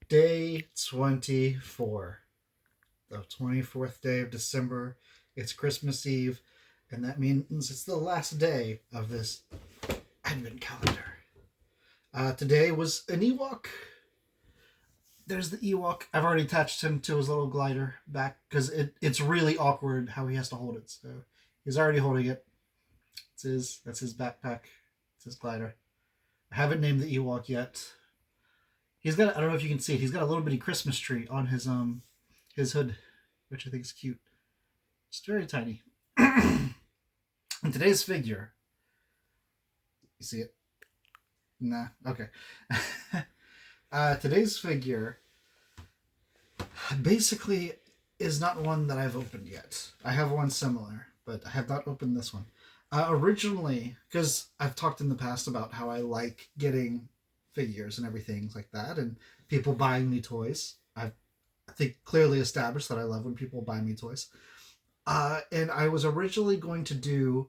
Day 24. The 24th day of December. It's Christmas Eve, and that means it's the last day of this Advent calendar. Today was an Ewok. There's the Ewok. I've already attached him to his little glider back because it's really awkward how he has to hold it. So he's already holding it. That's his backpack. It's his glider. I haven't named the Ewok yet. He's got, I don't know if you can see it, he's got a little bitty Christmas tree on his hood, which I think is cute. It's very tiny. And today's figure, you see it? Nah, okay. Today's figure basically is not one that I've opened yet. I have one similar, but I have not opened this one. Originally, because I've talked in the past about how I like getting figures and everything like that, and people buying me toys. I think clearly established that I love when people buy me toys. And I was originally going to do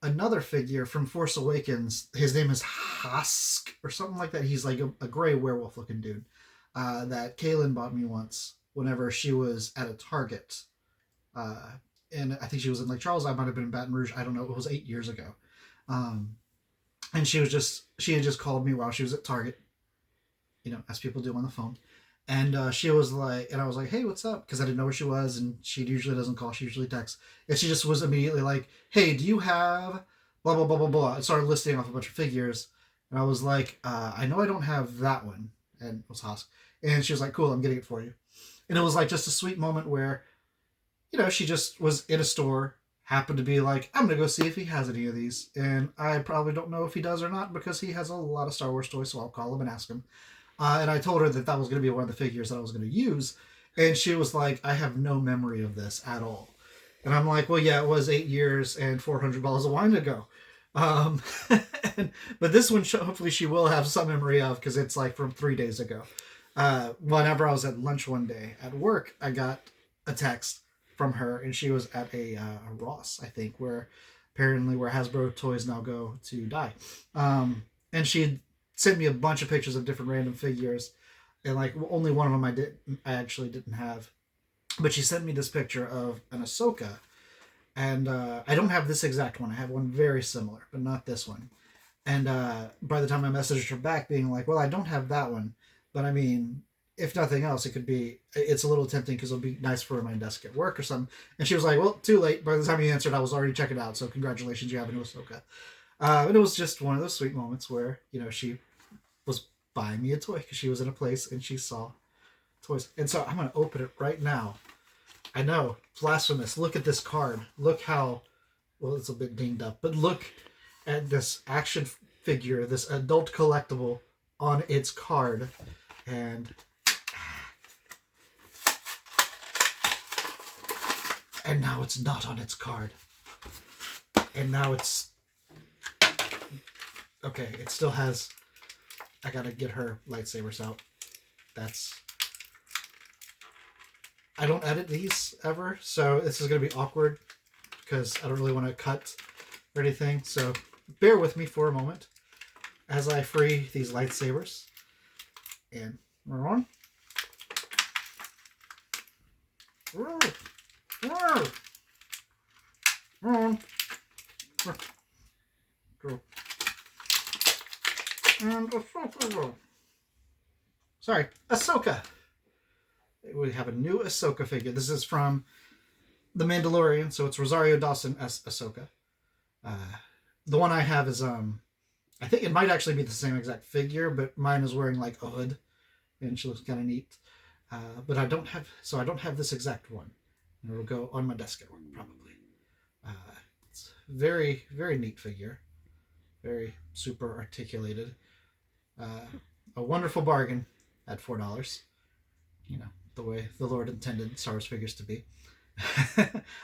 another figure from Force Awakens. His name is Husk or something like that. He's like a gray werewolf looking dude that Kaylin bought me once whenever she was at a Target. And I think she was in Lake Charles. I might have been in Baton Rouge. I don't know. It was 8 years ago. And she had just called me while she was at Target, as people do on the phone. And she was like, and I was like, hey, what's up? Because I didn't know where she was, and she usually doesn't call, she usually texts. And she just was immediately like, hey, do you have blah, blah, blah, blah, blah. I started listing off a bunch of figures. And I was like, I know I don't have that one. And it was Haas. And she was like, cool, I'm getting it for you. And it was like just a sweet moment where, she just was in a store, happened to be like, I'm going to go see if he has any of these. And I probably don't know if he does or not because he has a lot of Star Wars toys, so I'll call him and ask him. And I told her that was going to be one of the figures that I was going to use. And she was like, I have no memory of this at all. And I'm like, well, yeah, it was 8 years and 400 bottles of wine ago. But this one, hopefully she will have some memory of because it's like from 3 days ago. Whenever I was at lunch one day at work, I got a text from her, and she was at a Ross, I think, where Hasbro toys now go to die. And she sent me a bunch of pictures of different random figures, and like only one of them I actually didn't have, but she sent me this picture of an Ahsoka, and I don't have this exact one. I have one very similar, but not this one. And by the time I messaged her back, being like, well, I don't have that one, but I mean, if nothing else, it's a little tempting because it'll be nice for my desk at work or something. And she was like, well, too late. By the time you answered, I was already checking it out. So congratulations, you have a new Ahsoka. And it was just one of those sweet moments where, she was buying me a toy because she was in a place and she saw toys. And so I'm going to open it right now. I know, blasphemous. Look at this card. Look how, well, it's a bit dinged up, but look at this action figure, this adult collectible on its card. And now it's not on its card. And now it's... Okay, it still has... I gotta get her lightsabers out. I don't edit these ever, so this is gonna be awkward because I don't really want to cut or anything. So bear with me for a moment as I free these lightsabers. And we're on. And Ahsoka. Sorry, Ahsoka. We have a new Ahsoka figure. This is from The Mandalorian, so it's Rosario Dawson as Ahsoka. The one I have is I think it might actually be the same exact figure, but mine is wearing like a hood, and she looks kind of neat. But I don't have this exact one. And it'll go on my desk at work probably. It's very, very neat figure. Very super articulated. A wonderful bargain at $4. The way the Lord intended Star Wars figures to be.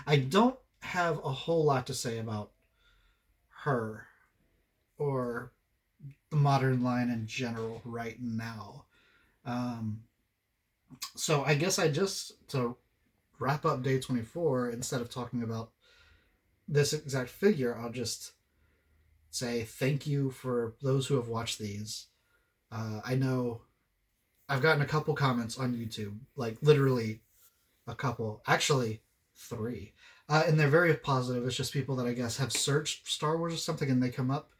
I don't have a whole lot to say about her or the modern line in general right now. So I guess to wrap up day 24, instead of talking about this exact figure, I'll just say thank you for those who have watched these. I know I've gotten a couple comments on YouTube, like literally a couple, actually three, and they're very positive. It's just people that I guess have searched Star Wars or something, and they come up,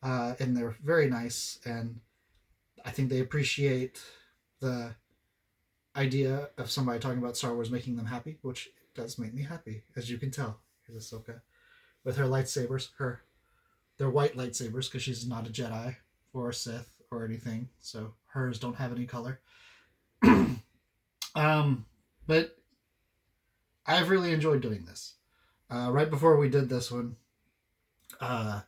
and they're very nice, and I think they appreciate the idea of somebody talking about Star Wars making them happy, which does make me happy, as you can tell. Here's Ahsoka with her lightsabers, they're white lightsabers because she's not a Jedi or a Sith or anything, so hers don't have any color. um, but I've really enjoyed doing this. Right before we did this one, uh,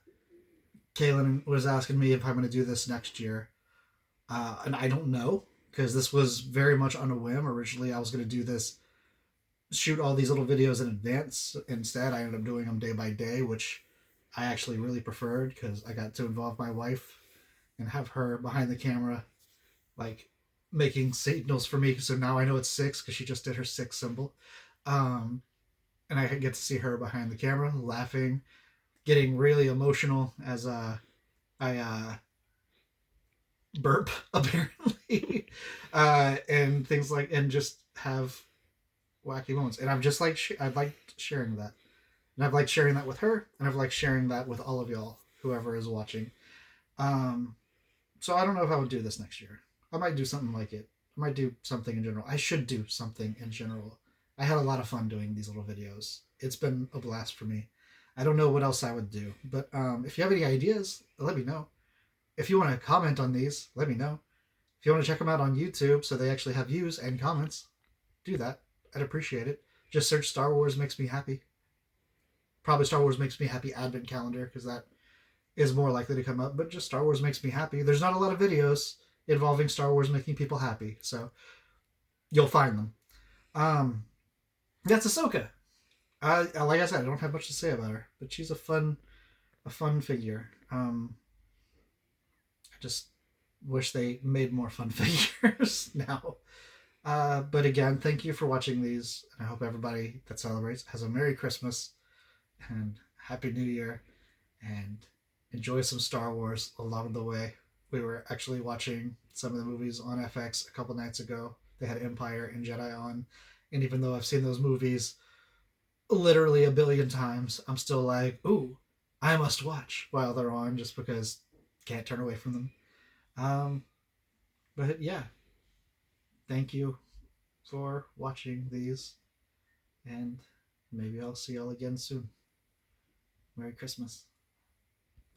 Kaylin was asking me if I'm going to do this next year, and I don't know because this was very much on a whim. Originally, I was going to do this, shoot all these little videos in advance. Instead, I ended up doing them day by day, which I actually really preferred because I got to involve my wife and have her behind the camera, like making signals for me. So now I know it's 6 because she just did her 6 symbol. Um, and I get to see her behind the camera laughing, getting really emotional as I burp apparently, and things like, and just have wacky moments. And I'm just like I've liked sharing that, and I've liked sharing that with her, and I've liked sharing that with all of y'all, whoever is watching. Um, so I don't know if I would do this next year. I might do something like it. I might do something in general. I should do something in general. I had a lot of fun doing these little videos. It's been a blast for me. I don't know what else I would do, but if you have any ideas, let me know. If you want to comment on these, let me know. If you want to check them out on YouTube so they actually have views and comments, do that. I'd appreciate it. Just search Star Wars Makes Me Happy. Probably Star Wars Makes Me Happy Advent Calendar because that is more likely to come up, but just Star Wars Makes Me Happy. There's not a lot of videos involving Star Wars making people happy, so you'll find them. That's Ahsoka. Like I said, I don't have much to say about her, but she's a fun figure. I just wish they made more fun figures now. But again, thank you for watching these, and I hope everybody that celebrates has a Merry Christmas and Happy New Year, and enjoy some Star Wars along the way. We were actually watching some of the movies on FX a couple nights ago. They had Empire and Jedi on, and even though I've seen those movies literally a billion times, I'm still like, ooh, I must watch while they're on, just because can't turn away from them. But yeah, thank you for watching these, and maybe I'll see y'all again soon. Merry Christmas.